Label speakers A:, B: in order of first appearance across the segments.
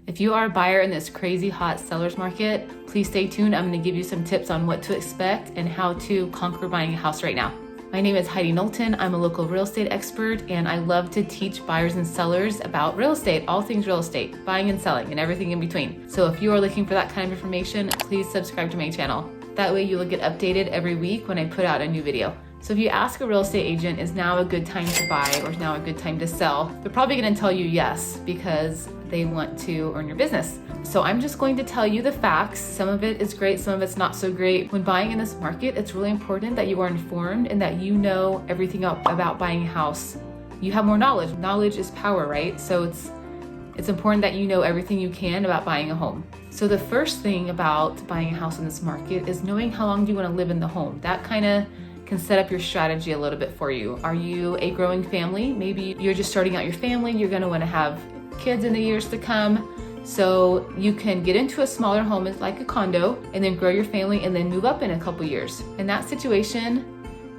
A: If you are a buyer in this crazy hot seller's market, please stay tuned. I'm going to give you some tips on what to expect and how to conquer buying a house right now. My name is Heidi Knowlton. I'm a local real estate expert, and I love to teach buyers and sellers about real estate, all things real estate, buying and selling, and everything in between. So if you are looking for that kind of information, please subscribe to my channel. That way you will get updated every week when I put out a new video. So if you ask a real estate agent, is now a good time to buy or is now a good time to sell? They're probably going to tell you yes, because they want to earn your business. So I'm just going to tell you the facts. Some of it is great, some of it's not so great. When buying in this market, it's really important that you are informed and that you know everything about buying a house. You have more knowledge. Knowledge is power, right? So it's important that you know everything you can about buying a home. So the first thing about buying a house in this market is knowing how long do you want to live in the home. That kind of can set up your strategy a little bit for you. Are you a growing family? Maybe you're just starting out your family. You're going to want to have kids in the years to come. So you can get into a smaller home, like a condo, and then grow your family and then move up in a couple years. In that situation,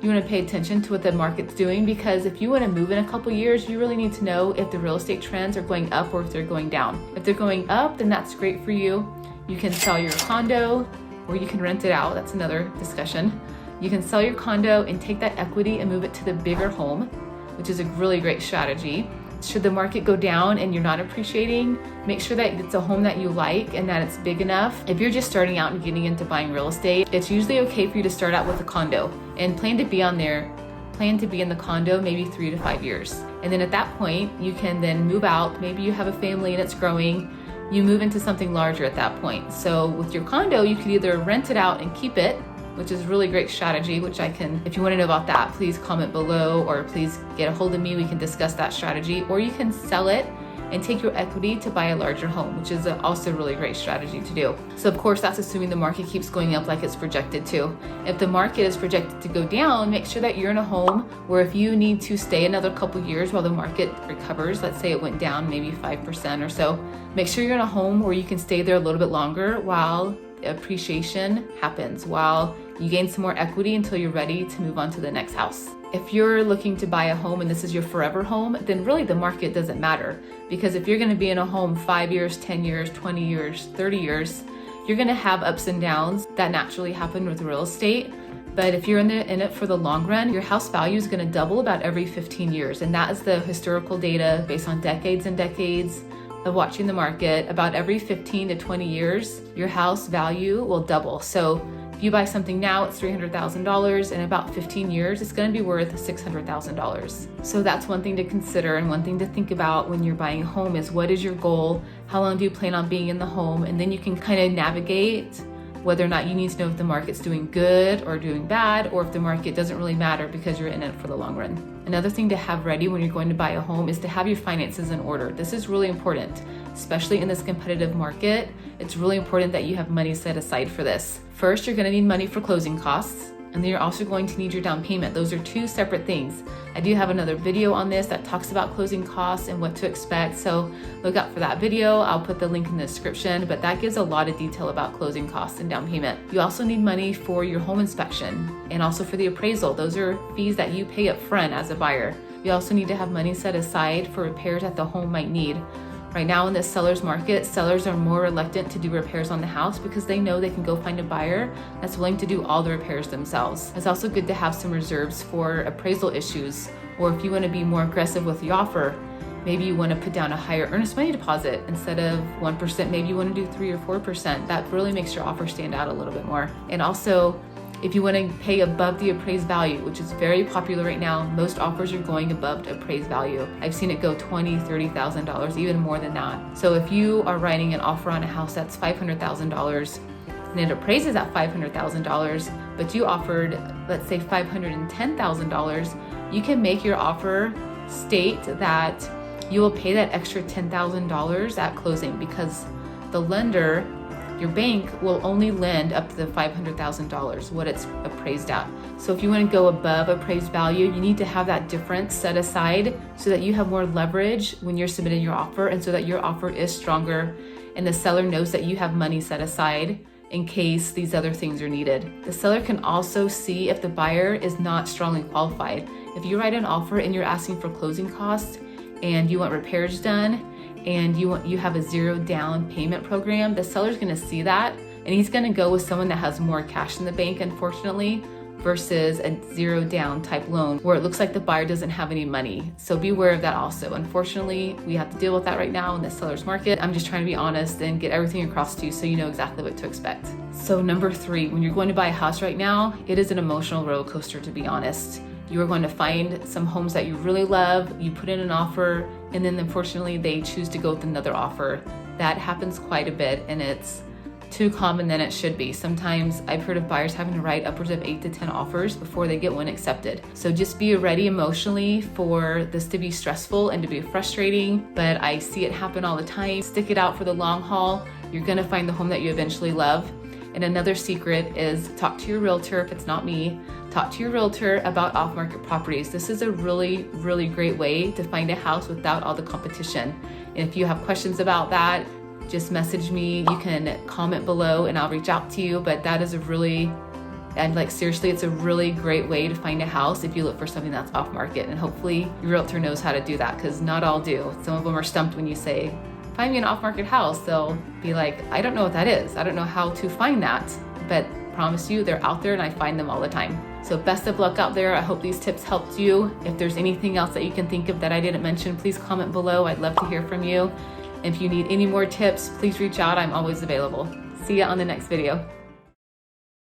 A: you want to pay attention to what the market's doing, because if you want to move in a couple years, you really need to know if the real estate trends are going up or if they're going down. If they're going up, then that's great for you. You can sell your condo or you can rent it out. That's another discussion. You can sell your condo and take that equity and move it to the bigger home, which is a really great strategy. Should the market go down and you're not appreciating, make sure that it's a home that you like and that it's big enough. If you're just starting out and getting into buying real estate, it's usually okay for you to start out with a condo and plan to be in the condo maybe 3 to 5 years. And then at that point, you can then move out. Maybe you have a family and it's growing. You move into something larger at that point. So with your condo, you could either rent it out and keep it, which is a really great strategy, which if you want to know about that, please comment below or please get a hold of me. We can discuss that strategy. Or you can sell it and take your equity to buy a larger home, which is also a really great strategy to do. So of course, that's assuming the market keeps going up like it's projected to. If the market is projected to go down, make sure that you're in a home where if you need to stay another couple years while the market recovers, let's say it went down maybe 5% or so, make sure you're in a home where you can stay there a little bit longer while appreciation happens, while you gain some more equity until you're ready to move on to the next house. If you're looking to buy a home and this is your forever home, then really the market doesn't matter, because if you're going to be in a home 5 years, 10 years, 20 years, 30 years, you're going to have ups and downs that naturally happen with real estate. But if you're in it for the long run, your house value is going to double about every 15 years. And that is the historical data based on decades and decades of watching the market. About every 15 to 20 years, your house value will double. So if you buy something now, it's $300,000. In about 15 years, it's going to be worth $600,000. So that's one thing to consider, and one thing to think about when you're buying a home is, what is your goal? How long do you plan on being in the home? And then you can kind of navigate whether or not you need to know if the market's doing good or doing bad, or if the market doesn't really matter because you're in it for the long run. Another thing to have ready when you're going to buy a home is to have your finances in order. This is really important, especially in this competitive market. It's really important that you have money set aside for this. First, you're going to need money for closing costs, and then you're also going to need your down payment. Those are two separate things. I do have another video on this that talks about closing costs and what to expect, so look out for that video. I'll put the link in the description, but that gives a lot of detail about closing costs and down payment. You also need money for your home inspection and also for the appraisal. Those are fees that you pay up front as a buyer. You also need to have money set aside for repairs that the home might need. Right now in this seller's market, sellers are more reluctant to do repairs on the house because they know they can go find a buyer that's willing to do all the repairs themselves. It's also good to have some reserves for appraisal issues, or if you want to be more aggressive with the offer, maybe you want to put down a higher earnest money deposit. Instead of 1%, maybe you want to do 3 or 4%. That really makes your offer stand out a little bit more. And also, if you want to pay above the appraised value, which is very popular right now, most offers are going above the appraised value. I've seen it go $20,000, $30,000, even more than that. So if you are writing an offer on a house that's $500,000 and it appraises at $500,000, but you offered, let's say, $510,000, you can make your offer state that you will pay that extra $10,000 at closing, because the lender, your bank, will only lend up to the $500,000, what it's appraised at. So if you want to go above appraised value, you need to have that difference set aside so that you have more leverage when you're submitting your offer, and so that your offer is stronger and the seller knows that you have money set aside in case these other things are needed. The seller can also see if the buyer is not strongly qualified. If you write an offer and you're asking for closing costs and you want repairs done and you have a 0 down payment program, the seller's gonna see that and he's gonna go with someone that has more cash in the bank, unfortunately, versus a 0 down type loan where it looks like the buyer doesn't have any money. So be aware of that also. Unfortunately, we have to deal with that right now in the seller's market. I'm just trying to be honest and get everything across to you so you know exactly what to expect. So number 3, when you're going to buy a house right now, it is an emotional roller coaster, to be honest. You are going to find some homes that you really love, you put in an offer, and then unfortunately they choose to go with another offer. That happens quite a bit, and it's too common than it should be. Sometimes I've heard of buyers having to write upwards of 8 to 10 offers before they get one accepted. So just be ready emotionally for this to be stressful and to be frustrating, but I see it happen all the time. Stick it out for the long haul. You're gonna find the home that you eventually love. And another secret is talk to your realtor. If it's not me, talk to your realtor about off-market properties. This is a really, really great way to find a house without all the competition. And if you have questions about that, just message me. You can comment below and I'll reach out to you. But that is seriously, it's a really great way to find a house if you look for something that's off market. And hopefully your realtor knows how to do that, because not all do. Some of them are stumped when you say, find me an off market house. They'll be like, I don't know what that is. I don't know how to find that. But promise you, they're out there and I find them all the time. So best of luck out there. I hope these tips helped you. If there's anything else that you can think of that I didn't mention, please comment below. I'd love to hear from you. If you need any more tips, please reach out. I'm always available. See ya on the next video.